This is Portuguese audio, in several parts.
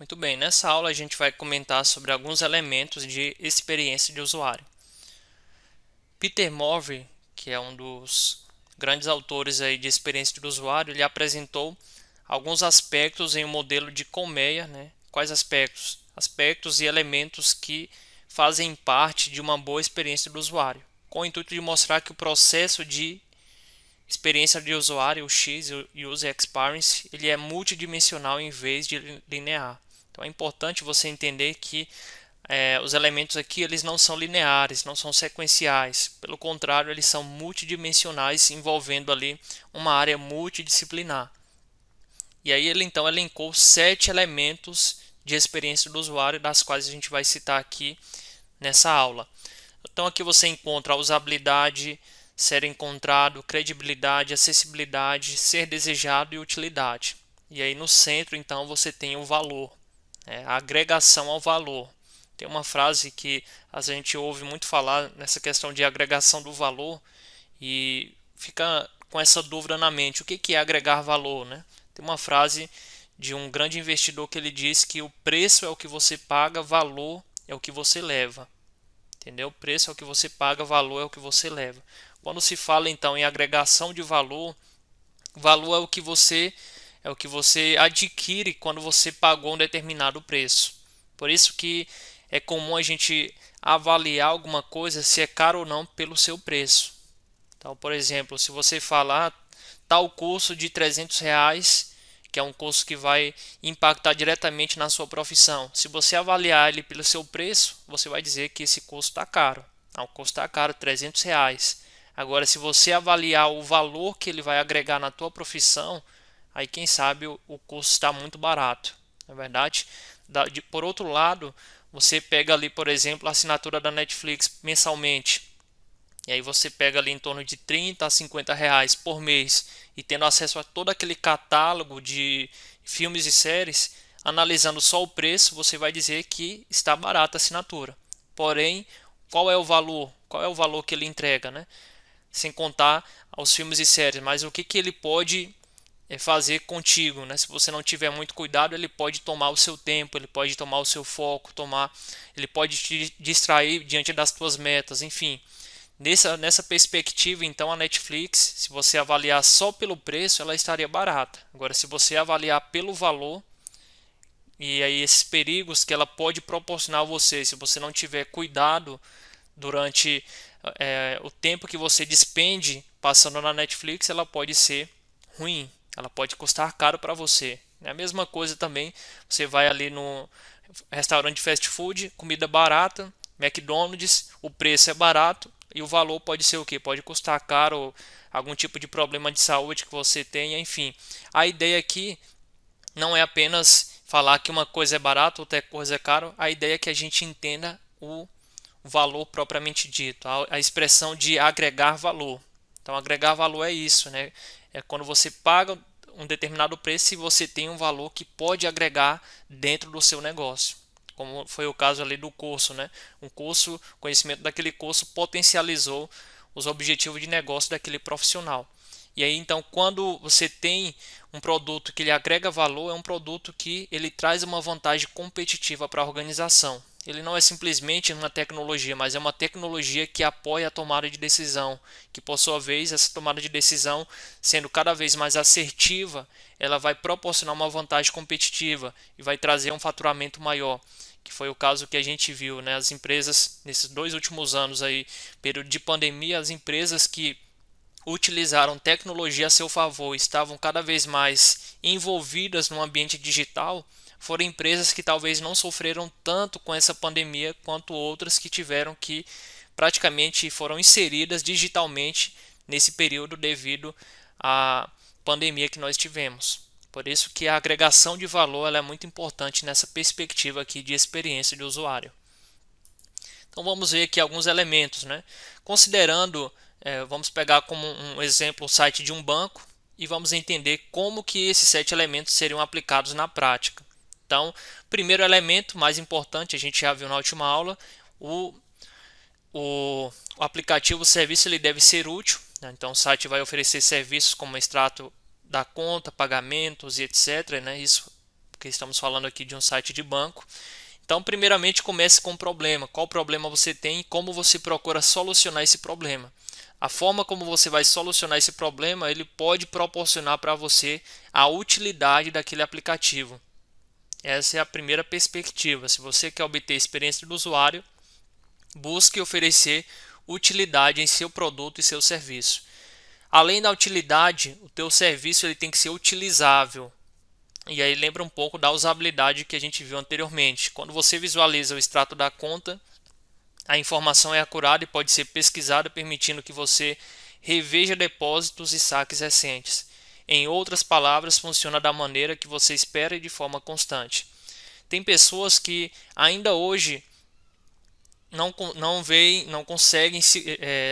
Muito bem, nessa aula a gente vai comentar sobre alguns elementos de experiência de usuário. Peter Morvey, que é um dos grandes autores aí de experiência do usuário, ele apresentou alguns aspectos em um modelo de colmeia, né? Quais aspectos? Aspectos e elementos que fazem parte de uma boa experiência do usuário, com o intuito de mostrar que o processo de experiência de usuário, o X, o User Experience, ele é multidimensional em vez de linear. Então é importante você entender que os elementos aqui eles não são lineares, não são sequenciais. Pelo contrário, eles são multidimensionais, envolvendo ali uma área multidisciplinar. E aí ele então elencou 7 elementos de experiência do usuário, das quais a gente vai citar aqui nessa aula. Então aqui você encontra a usabilidade, ser encontrado, credibilidade, acessibilidade, ser desejado e utilidade. E aí no centro então você tem o valor, a agregação ao valor. Tem uma frase que a gente ouve muito falar nessa questão de agregação do valor e fica com essa dúvida na mente, o que é agregar valor, né? Tem uma frase de um grande investidor que ele diz que o preço é o que você paga, valor é o que você leva. Entendeu? Preço é o que você paga, valor é o que você leva. Quando se fala então em agregação de valor, valor é o que você adquire quando você pagou um determinado preço. Por isso que é comum a gente avaliar alguma coisa se é caro ou não pelo seu preço. Então, por exemplo, se você falar tal curso de R$ 300, que é um curso que vai impactar diretamente na sua profissão, se você avaliar ele pelo seu preço, você vai dizer que esse curso está caro. O curso está caro, R$ 300. Agora, se você avaliar o valor que ele vai agregar na tua profissão, aí quem sabe o curso está muito barato, não é verdade? Por outro lado, você pega ali, por exemplo, a assinatura da Netflix mensalmente. E aí você pega ali em torno de R$ 30 a R$ 50 por mês e tendo acesso a todo aquele catálogo de filmes e séries, analisando só o preço, você vai dizer que está barata a assinatura. Porém, qual é o valor? Qual é o valor que ele entrega, né? Sem contar os filmes e séries, mas o que ele pode fazer contigo, né? Se você não tiver muito cuidado, ele pode tomar o seu tempo, ele pode tomar o seu foco, ele pode te distrair diante das tuas metas, enfim. Nessa perspectiva, então, a Netflix, se você avaliar só pelo preço, ela estaria barata. Agora, se você avaliar pelo valor e aí esses perigos que ela pode proporcionar a você, se você não tiver cuidado durante o tempo que você despende passando na Netflix, ela pode ser ruim, ela pode custar caro para você. É a mesma coisa também, você vai ali no restaurante de fast food, comida barata, McDonald's, o preço é barato e o valor pode ser o que? Pode custar caro, algum tipo de problema de saúde que você tenha, enfim. A ideia aqui não é apenas falar que uma coisa é barata, outra coisa é caro, a ideia é que a gente entenda o valor propriamente dito, a expressão de agregar valor. Então, agregar valor é isso, né? É quando você paga um determinado preço e você tem um valor que pode agregar dentro do seu negócio. Como foi o caso ali do curso, né? Um curso, o conhecimento daquele curso potencializou os objetivos de negócio daquele profissional. E aí, então, quando você tem um produto que lhe agrega valor, é um produto que ele traz uma vantagem competitiva para a organização. Ele não é simplesmente uma tecnologia, mas é uma tecnologia que apoia a tomada de decisão, que por sua vez, essa tomada de decisão, sendo cada vez mais assertiva, ela vai proporcionar uma vantagem competitiva e vai trazer um faturamento maior, que foi o caso que a gente viu, né? As empresas, nesses 2 últimos anos aí, período de pandemia, as empresas que utilizaram tecnologia a seu favor, estavam cada vez mais envolvidas no ambiente digital, foram empresas que talvez não sofreram tanto com essa pandemia quanto outras que tiveram que praticamente foram inseridas digitalmente nesse período devido à pandemia que nós tivemos. Por isso que a agregação de valor ela é muito importante nessa perspectiva aqui de experiência de usuário. Então vamos ver aqui alguns elementos, né? Considerando, vamos pegar como um exemplo o site de um banco e vamos entender como que esses 7 elementos seriam aplicados na prática. Então, primeiro elemento, mais importante, a gente já viu na última aula, o aplicativo, o serviço ele deve ser útil, né? Então o site vai oferecer serviços como extrato da conta, pagamentos e etc, né? Isso porque estamos falando aqui de um site de banco. Então, primeiramente, comece com o problema. Qual problema você tem e como você procura solucionar esse problema. A forma como você vai solucionar esse problema, ele pode proporcionar para você a utilidade daquele aplicativo. Essa é a primeira perspectiva. Se você quer obter experiência do usuário, busque oferecer utilidade em seu produto e seu serviço. Além da utilidade, o teu serviço ele tem que ser utilizável. E aí lembra um pouco da usabilidade que a gente viu anteriormente. Quando você visualiza o extrato da conta, a informação é acurada e pode ser pesquisada, permitindo que você reveja depósitos e saques recentes. Em outras palavras, funciona da maneira que você espera e de forma constante. Tem pessoas que ainda hoje não conseguem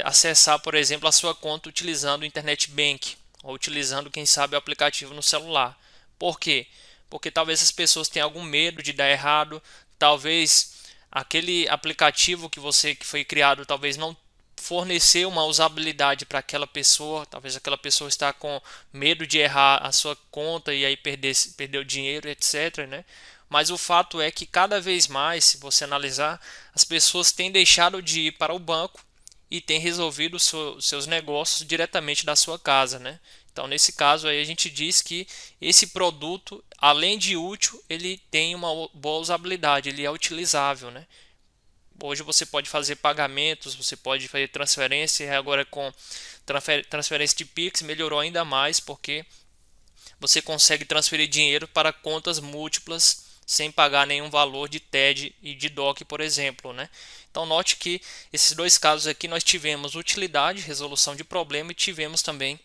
acessar, por exemplo, a sua conta utilizando o Internet Bank ou utilizando, quem sabe, o aplicativo no celular. Por quê? Porque talvez as pessoas tenham algum medo de dar errado, talvez aquele aplicativo que foi criado talvez não fornecer uma usabilidade para aquela pessoa, talvez aquela pessoa está com medo de errar a sua conta e aí perder o dinheiro, etc, né? Mas o fato é que cada vez mais, se você analisar, as pessoas têm deixado de ir para o banco e têm resolvido seus negócios diretamente da sua casa, né? Então, nesse caso aí, a gente diz que esse produto, além de útil, ele tem uma boa usabilidade, ele é utilizável, né? Hoje você pode fazer pagamentos, você pode fazer transferência, e agora com transferência de Pix melhorou ainda mais, porque você consegue transferir dinheiro para contas múltiplas sem pagar nenhum valor de TED e de DOC, por exemplo, né? Então note que esses dois casos aqui nós tivemos utilidade, resolução de problema, e tivemos também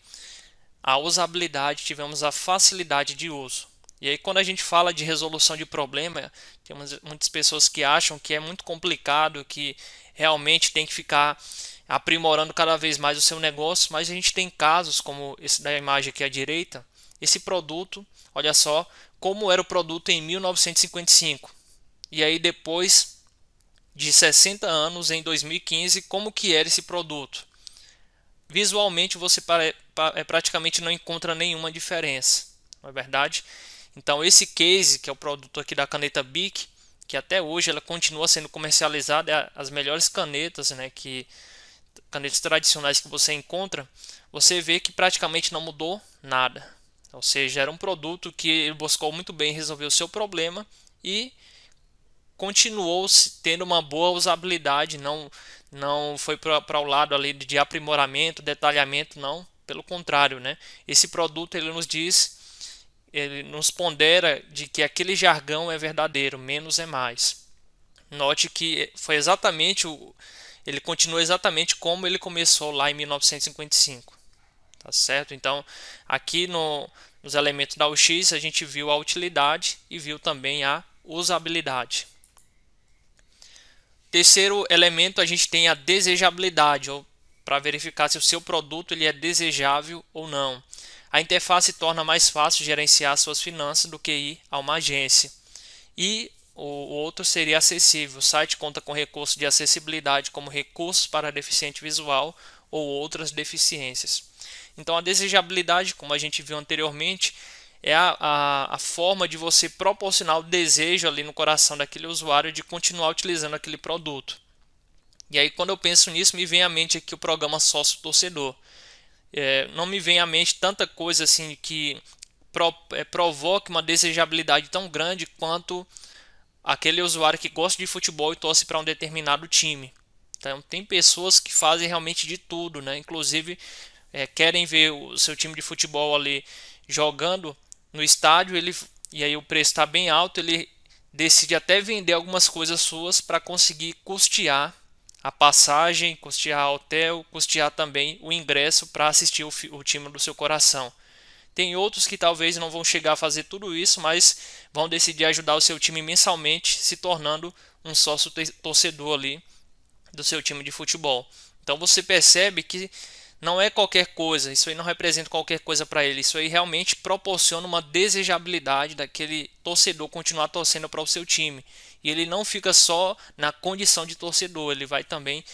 a usabilidade, tivemos a facilidade de uso. E aí quando a gente fala de resolução de problema, temos muitas pessoas que acham que é muito complicado, que realmente tem que ficar aprimorando cada vez mais o seu negócio, mas a gente tem casos como esse da imagem aqui à direita. Esse produto, olha só como era o produto em 1955. E aí depois de 60 anos, em 2015, como que era esse produto? Visualmente você praticamente não encontra nenhuma diferença, não é verdade? Então esse case, que é o produto aqui da caneta Bic, que até hoje ela continua sendo comercializada, é as melhores canetas, né, canetas tradicionais que você encontra, você vê que praticamente não mudou nada. Ou seja, era um produto que ele buscou muito bem resolver o seu problema e continuou tendo uma boa usabilidade, não foi para o lado ali de aprimoramento, detalhamento, não, pelo contrário, né? Esse produto ele nos pondera de que aquele jargão é verdadeiro, menos é mais. Note que ele continua exatamente como ele começou lá em 1955, tá certo? Então, aqui nos elementos da UX a gente viu a utilidade e viu também a usabilidade. Terceiro elemento, a gente tem a desejabilidade, ou para verificar se o seu produto ele é desejável ou não. A interface torna mais fácil gerenciar suas finanças do que ir a uma agência. E o outro seria acessível. O site conta com recursos de acessibilidade, como recursos para deficiente visual ou outras deficiências. Então, a desejabilidade, como a gente viu anteriormente, é a forma de você proporcionar o desejo ali no coração daquele usuário de continuar utilizando aquele produto. E aí quando eu penso nisso, me vem à mente aqui o programa Sócio Torcedor. Não me vem à mente tanta coisa assim que provoque uma desejabilidade tão grande quanto aquele usuário que gosta de futebol e torce para um determinado time. Então tem pessoas que fazem realmente de tudo, né? Inclusive querem ver o seu time de futebol ali jogando no estádio, e aí o preço está bem alto, ele decide até vender algumas coisas suas para conseguir custear a passagem, custear hotel, custear também o ingresso para assistir o time do seu coração. Tem outros que talvez não vão chegar a fazer tudo isso, mas vão decidir ajudar o seu time mensalmente, se tornando um sócio torcedor ali do seu time de futebol. Então você percebe que não é qualquer coisa, isso aí não representa qualquer coisa para ele, isso aí realmente proporciona uma desejabilidade daquele torcedor continuar torcendo para o seu time. E ele não fica só na condição de torcedor, ele vai também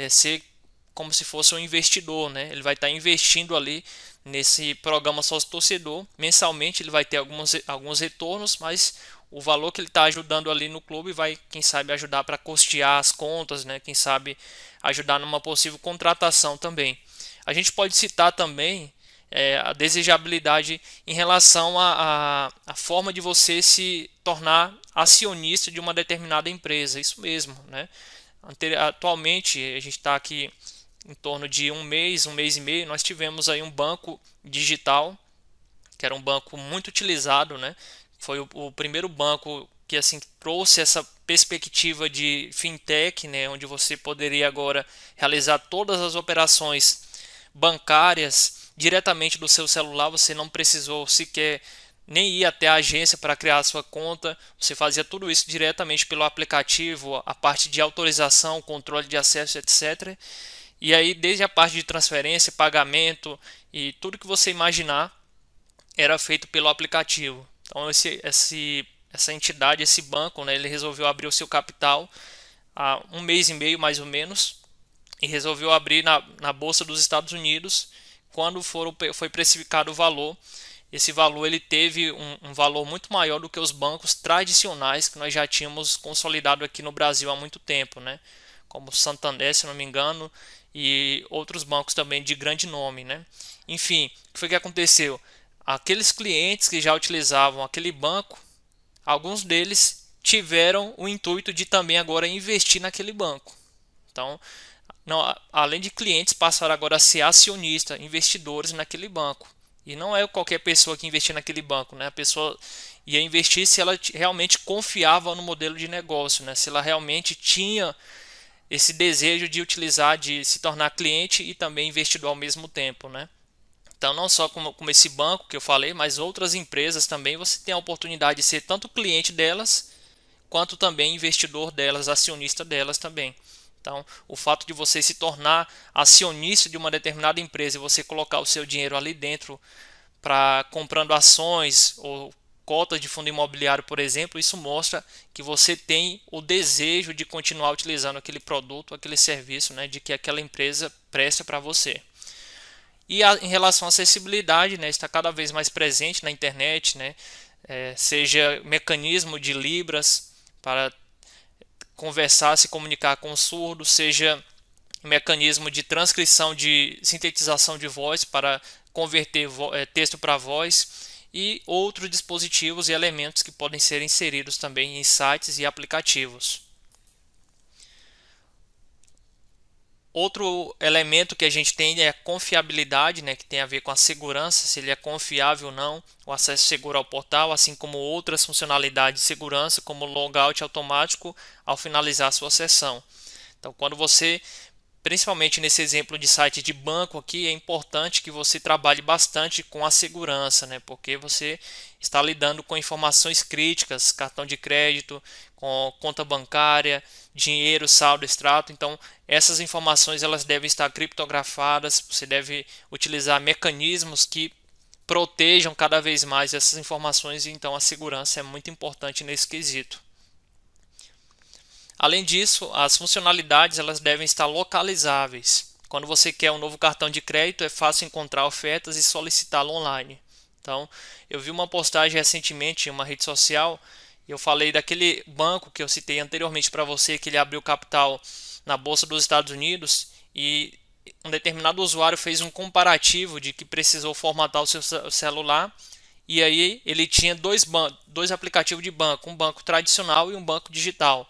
ser como se fosse um investidor, né? Ele vai estar investindo ali nesse programa sócio torcedor. Mensalmente ele vai ter alguns retornos, mas o valor que ele está ajudando ali no clube vai, quem sabe, ajudar para custear as contas, né? Quem sabe ajudar numa possível contratação também. A gente pode citar também a desejabilidade em relação à forma de você se tornar acionista de uma determinada empresa. Isso mesmo, né? Atualmente a gente está aqui em torno de um mês e meio, nós tivemos aí um banco digital, que era um banco muito utilizado, né? Foi o primeiro banco que assim trouxe essa perspectiva de fintech, né? Onde você poderia agora realizar todas as operações bancárias diretamente do seu celular. Você não precisou sequer nem ir até a agência para criar a sua conta. Você fazia tudo isso diretamente pelo aplicativo, a parte de autorização, controle de acesso, etc. E aí, desde a parte de transferência, pagamento e tudo que você imaginar era feito pelo aplicativo. Então, essa entidade, esse banco, né, ele resolveu abrir o seu capital há um mês e meio, mais ou menos, e resolveu abrir na Bolsa dos Estados Unidos. Quando foi precificado o valor, esse valor ele teve um valor muito maior do que os bancos tradicionais que nós já tínhamos consolidado aqui no Brasil há muito tempo, né? Como o Santander, se não me engano, e outros bancos também de grande nome, né? Enfim, o que foi que aconteceu? Aqueles clientes que já utilizavam aquele banco, alguns deles tiveram o intuito de também agora investir naquele banco. Então, não, além de clientes, passaram agora a ser acionistas, investidores naquele banco. E não é qualquer pessoa que investir naquele banco, né? A pessoa ia investir se ela realmente confiava no modelo de negócio, né? Se ela realmente tinha esse desejo de utilizar, de se tornar cliente e também investidor ao mesmo tempo, né? Então, não só como esse banco que eu falei, mas outras empresas também, você tem a oportunidade de ser tanto cliente delas, quanto também investidor delas, acionista delas também. Então, o fato de você se tornar acionista de uma determinada empresa e você colocar o seu dinheiro ali dentro para comprando ações ou cotas de fundo imobiliário, por exemplo, isso mostra que você tem o desejo de continuar utilizando aquele produto, aquele serviço, né, de que aquela empresa presta para você. E em relação à acessibilidade, né, está cada vez mais presente na internet, né, seja mecanismo de Libras para conversar, se comunicar com surdos, seja mecanismo de transcrição de sintetização de voz para converter texto para voz e outros dispositivos e elementos que podem ser inseridos também em sites e aplicativos. Outro elemento que a gente tem é a confiabilidade, né, que tem a ver com a segurança, se ele é confiável ou não, o acesso seguro ao portal, assim como outras funcionalidades de segurança, como o logout automático ao finalizar a sua sessão. Então, quando você, principalmente nesse exemplo de site de banco aqui, é importante que você trabalhe bastante com a segurança, né, porque você está lidando com informações críticas, cartão de crédito, com conta bancária, dinheiro, saldo, extrato. Então, essas informações elas devem estar criptografadas. Você deve utilizar mecanismos que protejam cada vez mais essas informações. Então, a segurança é muito importante nesse quesito. Além disso, as funcionalidades elas devem estar localizáveis. Quando você quer um novo cartão de crédito, é fácil encontrar ofertas e solicitá-lo online. Então, eu vi uma postagem recentemente em uma rede social. Eu falei daquele banco que eu citei anteriormente para você, que ele abriu capital na Bolsa dos Estados Unidos e um determinado usuário fez um comparativo de que precisou formatar o seu celular e aí ele tinha dois aplicativos de banco, um banco tradicional e um banco digital.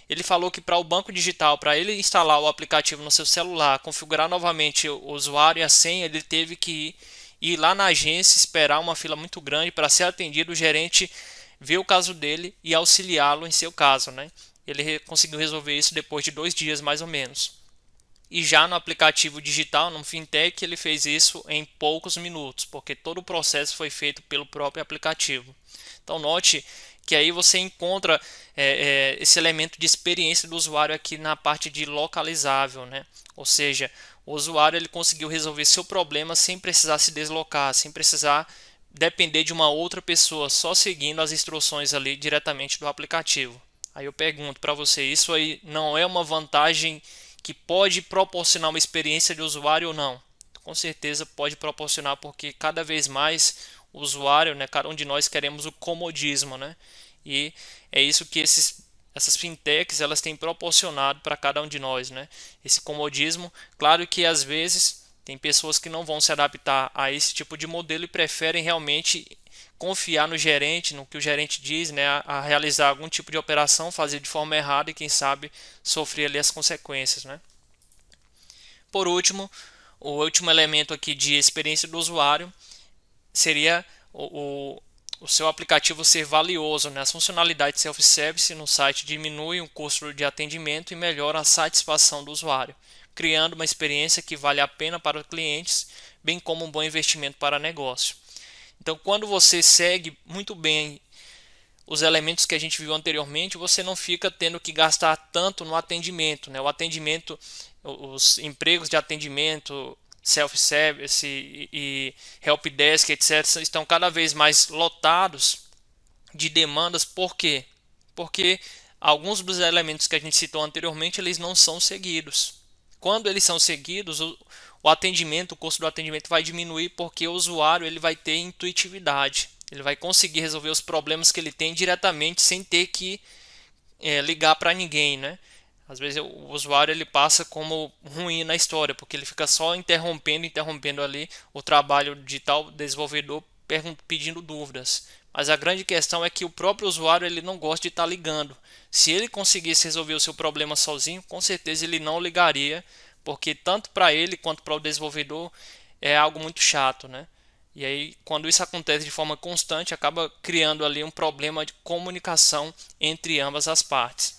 Ele falou que para o banco digital, para ele instalar o aplicativo no seu celular, configurar novamente o usuário e a senha, ele teve que ir lá na agência, esperar uma fila muito grande para ser atendido, o gerente ver o caso dele e auxiliá-lo em seu caso, né? Ele conseguiu resolver isso depois de 2 dias mais ou menos. E já no aplicativo digital, no fintech, ele fez isso em poucos minutos, porque todo o processo foi feito pelo próprio aplicativo. Então note que aí você encontra esse elemento de experiência do usuário aqui na parte de localizável, né? Ou seja, o usuário ele conseguiu resolver seu problema sem precisar se deslocar, sem precisar depender de uma outra pessoa, só seguindo as instruções ali diretamente do aplicativo. Aí eu pergunto para você, isso aí não é uma vantagem que pode proporcionar uma experiência de usuário ou não? Com certeza pode proporcionar, porque cada vez mais o usuário, né, cada um de nós queremos o comodismo, né? E é isso que essas fintechs elas têm proporcionado para cada um de nós, né? Esse comodismo. Claro que às vezes tem pessoas que não vão se adaptar a esse tipo de modelo e preferem realmente confiar no gerente, no que o gerente diz, né, a realizar algum tipo de operação, fazer de forma errada e quem sabe sofrer ali as consequências, né? Por último, o último elemento aqui de experiência do usuário seria o seu aplicativo ser valioso, né? As funcionalidades self-service no site diminuem o custo de atendimento e melhoram a satisfação do usuário, criando uma experiência que vale a pena para os clientes, bem como um bom investimento para negócio. Então, quando você segue muito bem os elementos que a gente viu anteriormente, você não fica tendo que gastar tanto no atendimento, né? O atendimento, os empregos de atendimento, self-service e helpdesk, etc., estão cada vez mais lotados de demandas. Por quê? Porque alguns dos elementos que a gente citou anteriormente, eles não são seguidos. Quando eles são seguidos, o atendimento, o custo do atendimento vai diminuir, porque o usuário ele vai ter intuitividade. Ele vai conseguir resolver os problemas que ele tem diretamente sem ter que ligar para ninguém, né? Às vezes o usuário ele passa como ruim na história, porque ele fica só interrompendo ali o trabalho de tal desenvolvedor pedindo dúvidas. Mas a grande questão é que o próprio usuário ele não gosta de estar ligando. Se ele conseguisse resolver o seu problema sozinho, com certeza ele não ligaria, porque tanto para ele quanto para o desenvolvedor é algo muito chato, né? E aí, quando isso acontece de forma constante, acaba criando ali um problema de comunicação entre ambas as partes.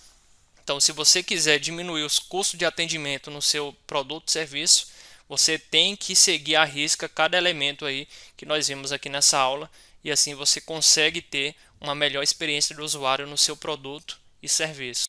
Então, se você quiser diminuir os custos de atendimento no seu produto ou serviço, você tem que seguir à risca cada elemento aí que nós vimos aqui nessa aula, e assim você consegue ter uma melhor experiência do usuário no seu produto e serviço.